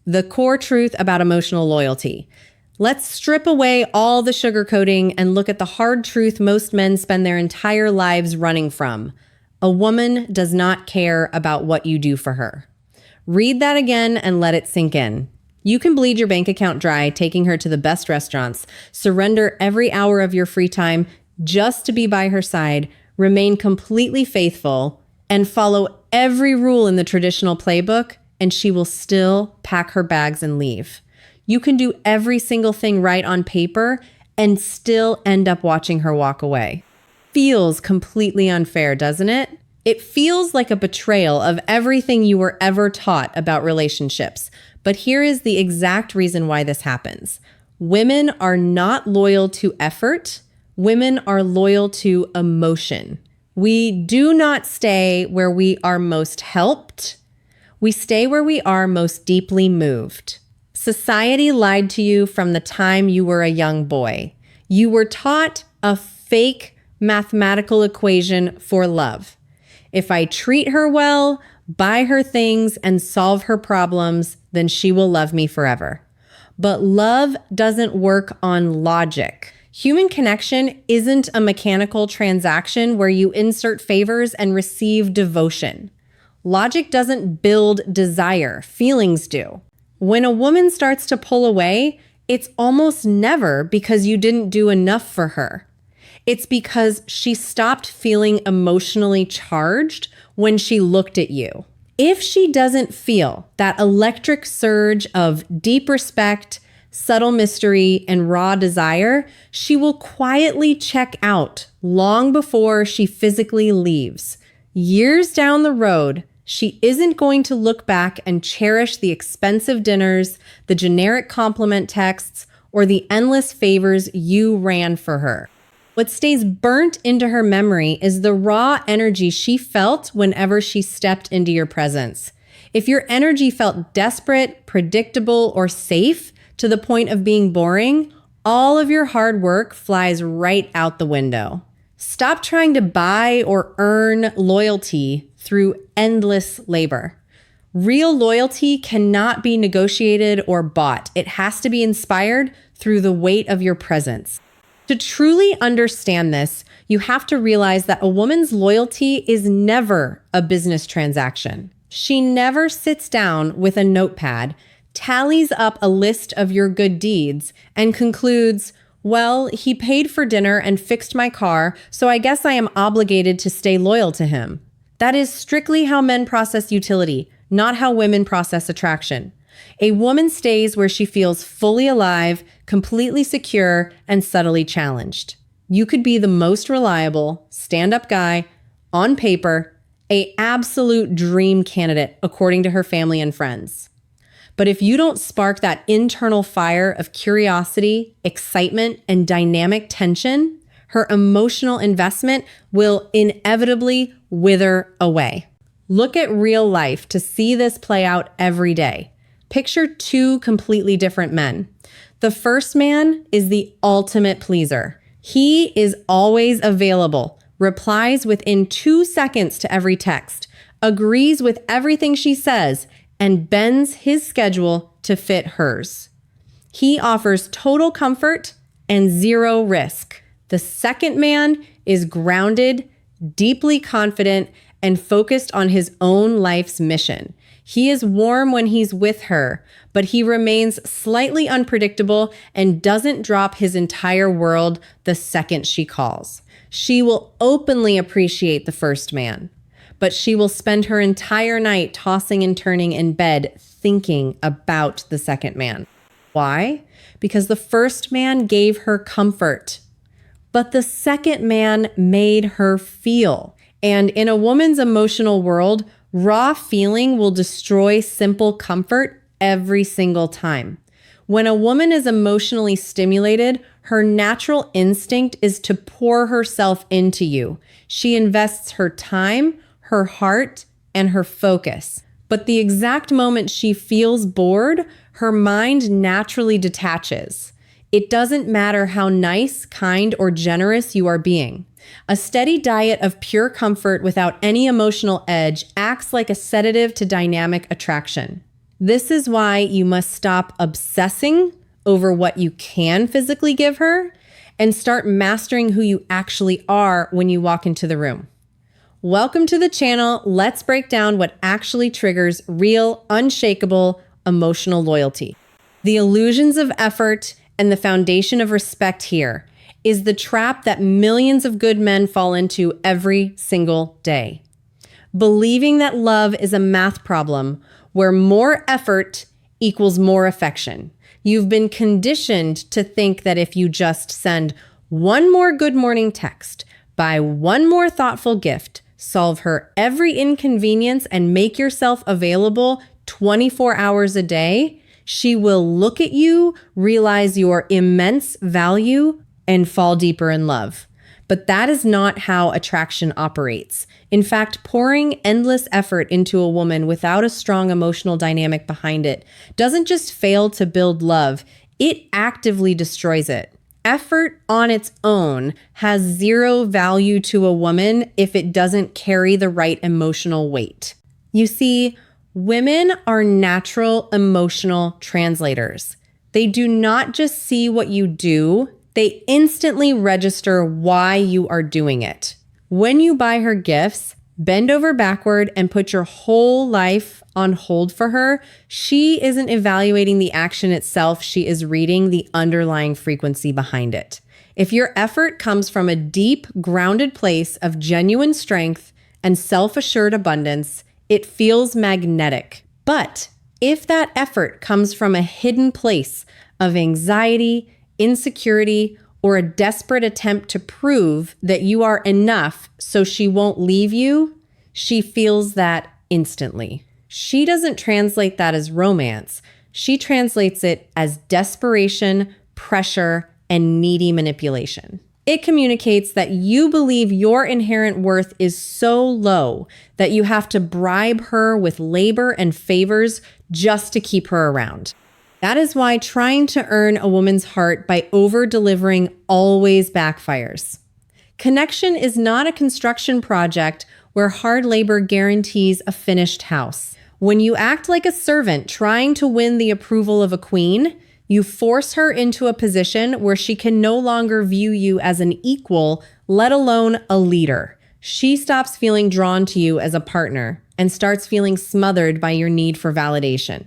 the core truth about emotional loyalty. Let's strip away all the sugarcoating and look at the hard truth most men spend their entire lives running from. A woman does not care about what you do for her. Read that again and let it sink in. You can bleed your bank account dry, taking her to the best restaurants, surrender every hour of your free time just to be by her side, remain completely faithful, and follow every rule in the traditional playbook, and she will still pack her bags and leave. You can do every single thing right on paper and still end up watching her walk away. Feels completely unfair, doesn't it? It feels like a betrayal of everything you were ever taught about relationships. But here is the exact reason why this happens. Women are not loyal to effort. Women are loyal to emotion. We do not stay where we are most helped. We stay where we are most deeply moved. Society lied to you from the time you were a young boy. You were taught a fake mathematical equation for love. If I treat her well, buy her things, and solve her problems, then she will love me forever. But love doesn't work on logic. Human connection isn't a mechanical transaction where you insert favors and receive devotion. Logic doesn't build desire, feelings do. When a woman starts to pull away, it's almost never because you didn't do enough for her. It's because she stopped feeling emotionally charged when she looked at you. If she doesn't feel that electric surge of deep respect, subtle mystery, and raw desire, she will quietly check out long before she physically leaves. Years down the road, she isn't going to look back and cherish the expensive dinners, the generic compliment texts, or the endless favors you ran for her. What stays burnt into her memory is the raw energy she felt whenever she stepped into your presence. If your energy felt desperate, predictable, or safe to the point of being boring, all of your hard work flies right out the window. Stop trying to buy or earn loyalty through endless labor. Real loyalty cannot be negotiated or bought. It has to be inspired through the weight of your presence. To truly understand this, you have to realize that a woman's loyalty is never a business transaction. She never sits down with a notepad, tallies up a list of your good deeds, and concludes, well, he paid for dinner and fixed my car, so I guess I am obligated to stay loyal to him. That is strictly how men process utility, not how women process attraction. A woman stays where she feels fully alive, completely secure, and subtly challenged. You could be the most reliable, stand-up guy, on paper, an absolute dream candidate according to her family and friends. But if you don't spark that internal fire of curiosity, excitement, and dynamic tension, her emotional investment will inevitably wither away. Look at real life to see this play out every day. Picture two completely different men. The first man is the ultimate pleaser. He is always available, replies within 2 seconds to every text, agrees with everything she says, and bends his schedule to fit hers. He offers total comfort and zero risk. The second man is grounded, deeply confident, and focused on his own life's mission. He is warm when he's with her, but he remains slightly unpredictable and doesn't drop his entire world the second she calls. She will openly appreciate the first man, but she will spend her entire night tossing and turning in bed thinking about the second man. Why? Because the first man gave her comfort, but the second man made her feel. And in a woman's emotional world, raw feeling will destroy simple comfort every single time. When a woman is emotionally stimulated, her natural instinct is to pour herself into you. She invests her time, her heart, and her focus. But the exact moment she feels bored, her mind naturally detaches. It doesn't matter how nice, kind, or generous you are being. A steady diet of pure comfort without any emotional edge acts like a sedative to dynamic attraction. This is why you must stop obsessing over what you can physically give her and start mastering who you actually are when you walk into the room. Welcome to the channel. Let's break down what actually triggers real, unshakable emotional loyalty. The illusions of effort and the foundation of respect here is the trap that millions of good men fall into every single day. Believing that love is a math problem where more effort equals more affection. You've been conditioned to think that if you just send one more good morning text, buy one more thoughtful gift, solve her every inconvenience, and make yourself available 24 hours a day, she will look at you, realize your immense value, and fall deeper in love. But that is not how attraction operates. In fact, pouring endless effort into a woman without a strong emotional dynamic behind it doesn't just fail to build love, it actively destroys it. Effort on its own has zero value to a woman if it doesn't carry the right emotional weight. You see, women are natural emotional translators. They do not just see what you do, they instantly register why you are doing it. When you buy her gifts, bend over backward and put your whole life on hold for her, she isn't evaluating the action itself, she is reading the underlying frequency behind it. If your effort comes from a deep, grounded place of genuine strength and self-assured abundance, it feels magnetic. But if that effort comes from a hidden place of anxiety, insecurity, or a desperate attempt to prove that you are enough so she won't leave you, she feels that instantly. She doesn't translate that as romance. She translates it as desperation, pressure, and needy manipulation. It communicates that you believe your inherent worth is so low that you have to bribe her with labor and favors just to keep her around. That is why trying to earn a woman's heart by over-delivering always backfires. Connection is not a construction project where hard labor guarantees a finished house. When you act like a servant trying to win the approval of a queen, you force her into a position where she can no longer view you as an equal, let alone a leader. She stops feeling drawn to you as a partner and starts feeling smothered by your need for validation.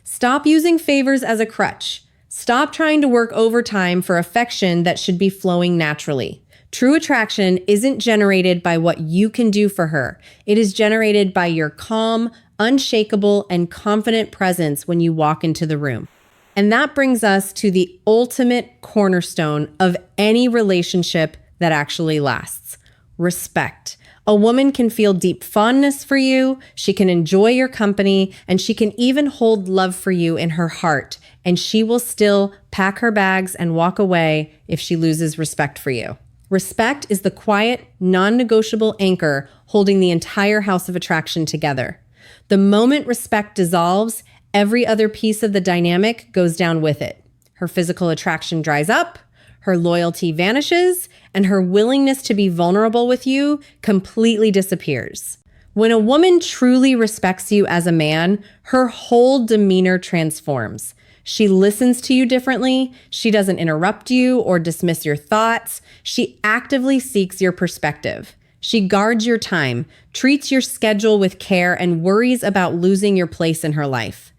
Stop using favors as a crutch. Stop trying to work overtime for affection that should be flowing naturally. True attraction isn't generated by what you can do for her. It is generated by your calm, unshakable, and confident presence when you walk into the room. And that brings us to the ultimate cornerstone of any relationship that actually lasts: respect. A woman can feel deep fondness for you, she can enjoy your company, and she can even hold love for you in her heart, and she will still pack her bags and walk away if she loses respect for you. Respect is the quiet, non-negotiable anchor holding the entire house of attraction together. The moment respect dissolves, every other piece of the dynamic goes down with it. Her physical attraction dries up, her loyalty vanishes, and her willingness to be vulnerable with you completely disappears. When a woman truly respects you as a man, her whole demeanor transforms. She listens to you differently. She doesn't interrupt you or dismiss your thoughts. She actively seeks your perspective. She guards your time, treats your schedule with care, and worries about losing your place in her life.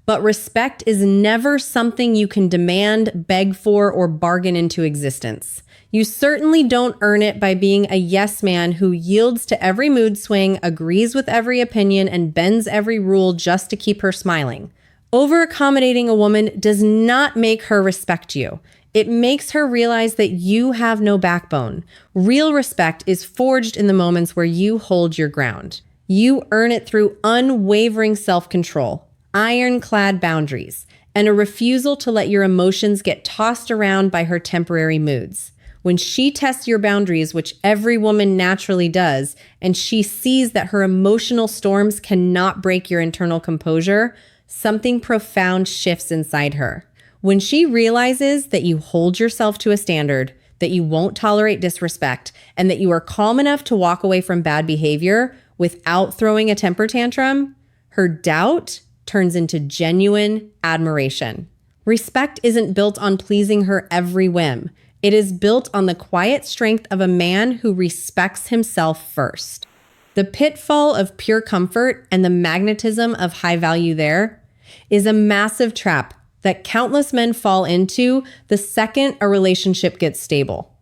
But respect is never something you can demand, beg for, or bargain into existence. You certainly don't earn it by being a yes man who yields to every mood swing, agrees with every opinion, and bends every rule just to keep her smiling. Over-accommodating a woman does not make her respect you. It makes her realize that you have no backbone. Real respect is forged in the moments where you hold your ground. You earn it through unwavering self-control, ironclad boundaries, and a refusal to let your emotions get tossed around by her temporary moods. When she tests your boundaries, which every woman naturally does, and she sees that her emotional storms cannot break your internal composure, something profound shifts inside her. When she realizes that you hold yourself to a standard, that you won't tolerate disrespect, and that you are calm enough to walk away from bad behavior without throwing a temper tantrum, her doubt turns into genuine admiration. Respect isn't built on pleasing her every whim. It is built on the quiet strength of a man who respects himself first. The pitfall of pure comfort and the magnetism of high value there is a massive trap that countless men fall into the second a relationship gets stable.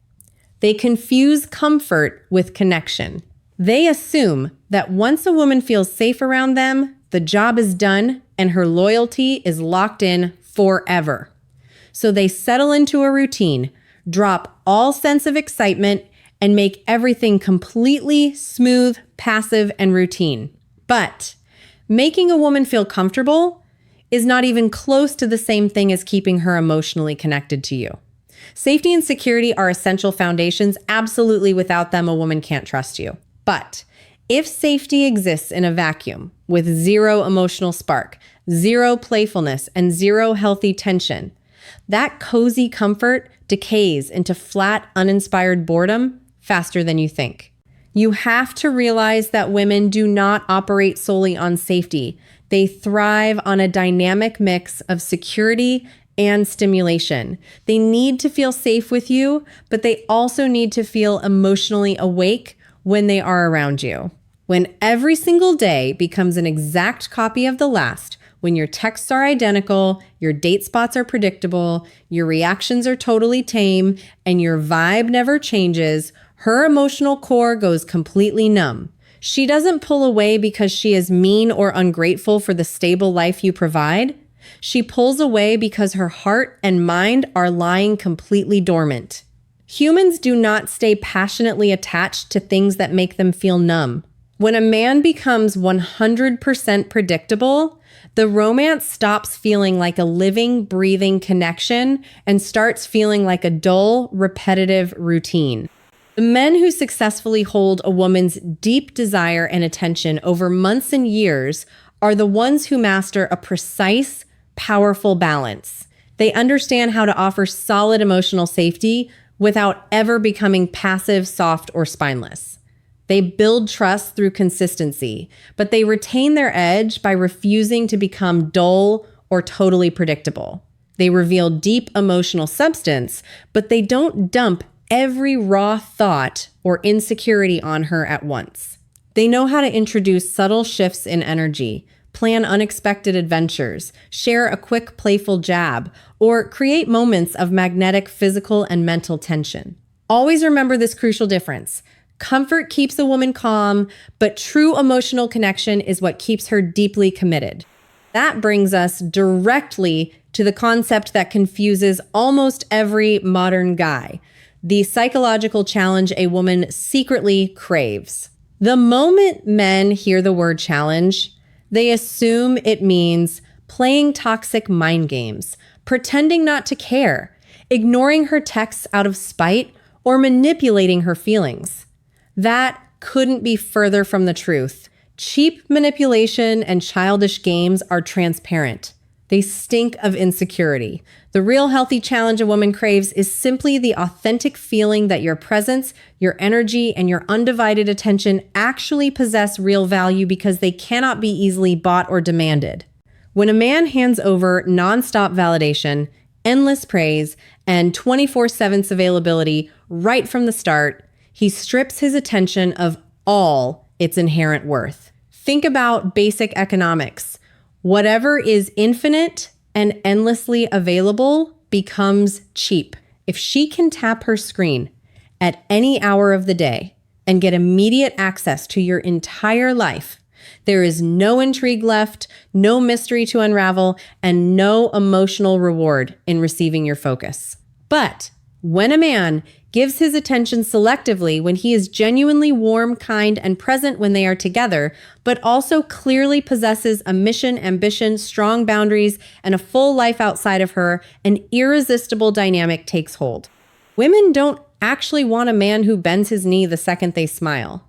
They confuse comfort with connection. They assume that once a woman feels safe around them, the job is done and her loyalty is locked in forever. So they settle into a routine, drop all sense of excitement, and make everything completely smooth, passive, and routine. But making a woman feel comfortable is not even close to the same thing as keeping her emotionally connected to you. Safety and security are essential foundations. Absolutely, without them, a woman can't trust you. But if safety exists in a vacuum with zero emotional spark, zero playfulness, and zero healthy tension, that cozy comfort decays into flat, uninspired boredom faster than you think. You have to realize that women do not operate solely on safety. They thrive on a dynamic mix of security and stimulation. They need to feel safe with you, but they also need to feel emotionally awake when they are around you. When every single day becomes an exact copy of the last, when your texts are identical, your date spots are predictable, your reactions are totally tame, and your vibe never changes, her emotional core goes completely numb. She doesn't pull away because she is mean or ungrateful for the stable life you provide. She pulls away because her heart and mind are lying completely dormant. Humans do not stay passionately attached to things that make them feel numb. When a man becomes 100% predictable, the romance stops feeling like a living, breathing connection and starts feeling like a dull, repetitive routine. The men who successfully hold a woman's deep desire and attention over months and years are the ones who master a precise, powerful balance. They understand how to offer solid emotional safety without ever becoming passive, soft, or spineless. They build trust through consistency, but they retain their edge by refusing to become dull or totally predictable. They reveal deep emotional substance, but they don't dump every raw thought or insecurity on her at once. They know how to introduce subtle shifts in energy, plan unexpected adventures, share a quick playful jab, or create moments of magnetic physical and mental tension. Always remember this crucial difference. Comfort keeps a woman calm, but true emotional connection is what keeps her deeply committed. That brings us directly to the concept that confuses almost every modern guy, the psychological challenge a woman secretly craves. The moment men hear the word challenge, they assume it means playing toxic mind games, pretending not to care, ignoring her texts out of spite, or manipulating her feelings. That couldn't be further from the truth. Cheap manipulation and childish games are transparent. They stink of insecurity. The real healthy challenge a woman craves is simply the authentic feeling that your presence, your energy, and your undivided attention actually possess real value because they cannot be easily bought or demanded. When a man hands over nonstop validation, endless praise, and 24/7 availability right from the start, he strips his attention of all its inherent worth. Think about basic economics. Whatever is infinite and endlessly available becomes cheap. If she can tap her screen at any hour of the day and get immediate access to your entire life, there is no intrigue left, no mystery to unravel, and no emotional reward in receiving your focus. But when a man gives his attention selectively, when he is genuinely warm, kind, and present when they are together, but also clearly possesses a mission, ambition, strong boundaries, and a full life outside of her, an irresistible dynamic takes hold. Women don't actually want a man who bends his knee the second they smile.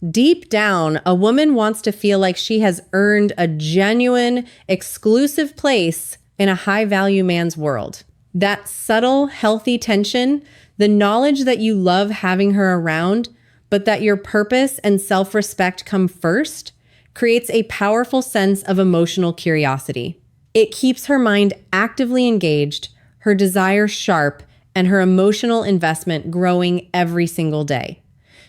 Deep down, a woman wants to feel like she has earned a genuine, exclusive place in a high-value man's world. That subtle, healthy tension, the knowledge that you love having her around, but that your purpose and self-respect come first, creates a powerful sense of emotional curiosity. It keeps her mind actively engaged, her desire sharp, and her emotional investment growing every single day.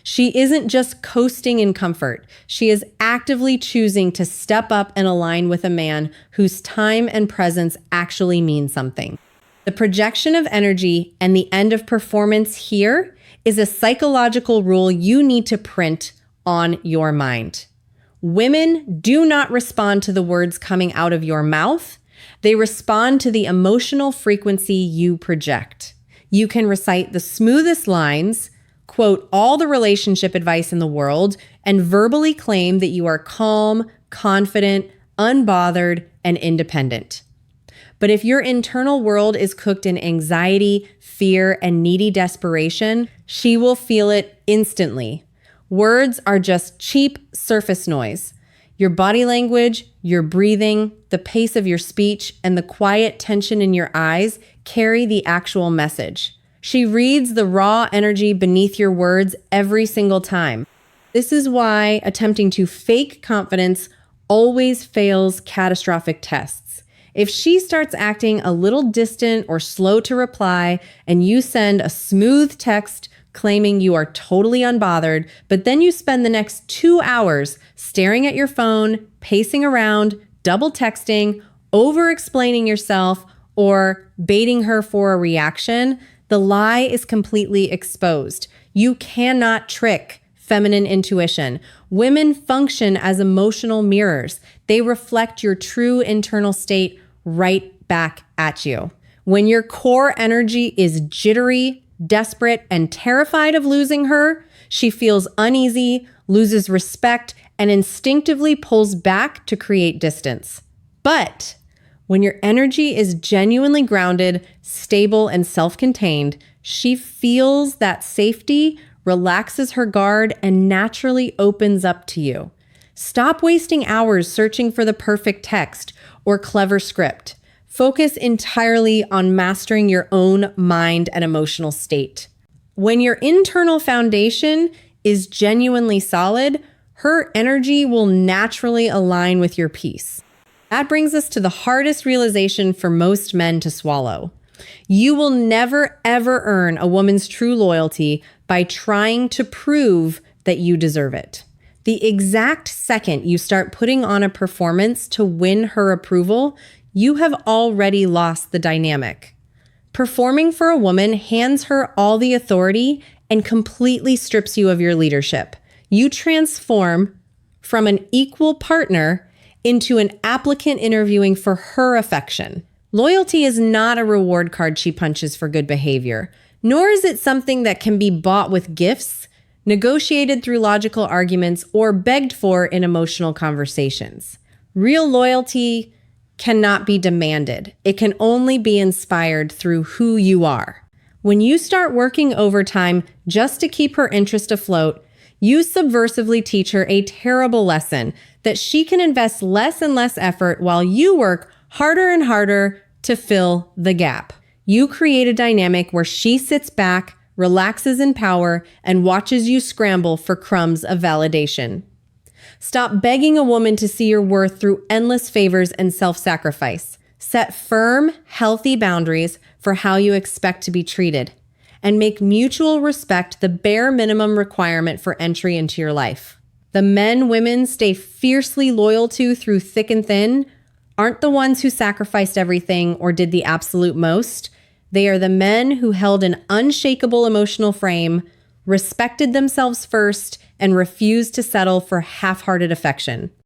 She isn't just coasting in comfort. She is actively choosing to step up and align with a man whose time and presence actually mean something. The projection of energy and the end of performance here is a psychological rule you need to print on your mind. Women do not respond to the words coming out of your mouth. They respond to the emotional frequency you project. You can recite the smoothest lines, quote all the relationship advice in the world, and verbally claim that you are calm, confident, unbothered, and independent. But if your internal world is cooked in anxiety, fear, and needy desperation, she will feel it instantly. Words are just cheap surface noise. Your body language, your breathing, the pace of your speech, and the quiet tension in your eyes carry the actual message. She reads the raw energy beneath your words every single time. This is why attempting to fake confidence always fails catastrophic tests. If she starts acting a little distant or slow to reply, and you send a smooth text claiming you are totally unbothered, but then you spend the next 2 hours staring at your phone, pacing around, double texting, over-explaining yourself, or baiting her for a reaction, the lie is completely exposed. You cannot trick feminine intuition. Women function as emotional mirrors. They reflect your true internal state right back at you. When your core energy is jittery, desperate, and terrified of losing her, she feels uneasy, loses respect, and instinctively pulls back to create distance. But when your energy is genuinely grounded, stable, and self-contained, she feels that safety, relaxes her guard, and naturally opens up to you. Stop wasting hours searching for the perfect text or clever script. Focus entirely on mastering your own mind and emotional state. When your internal foundation is genuinely solid, her energy will naturally align with your peace. That brings us to the hardest realization for most men to swallow. You will never, ever earn a woman's true loyalty by trying to prove that you deserve it. The exact second you start putting on a performance to win her approval, you have already lost the dynamic. Performing for a woman hands her all the authority and completely strips you of your leadership. You transform from an equal partner into an applicant interviewing for her affection. Loyalty is not a reward card she punches for good behavior, nor is it something that can be bought with gifts, negotiated through logical arguments, or begged for in emotional conversations. Real loyalty cannot be demanded. It can only be inspired through who you are. When you start working overtime just to keep her interest afloat, you subversively teach her a terrible lesson that she can invest less and less effort while you work harder and harder to fill the gap. You create a dynamic where she sits back, relaxes in power, and watches you scramble for crumbs of validation. Stop begging a woman to see your worth through endless favors and self-sacrifice. Set firm, healthy boundaries for how you expect to be treated, and make mutual respect the bare minimum requirement for entry into your life. The men women stay fiercely loyal to through thick and thin aren't the ones who sacrificed everything or did the absolute most. They are the men who held an unshakable emotional frame, respected themselves first, and refused to settle for half-hearted affection.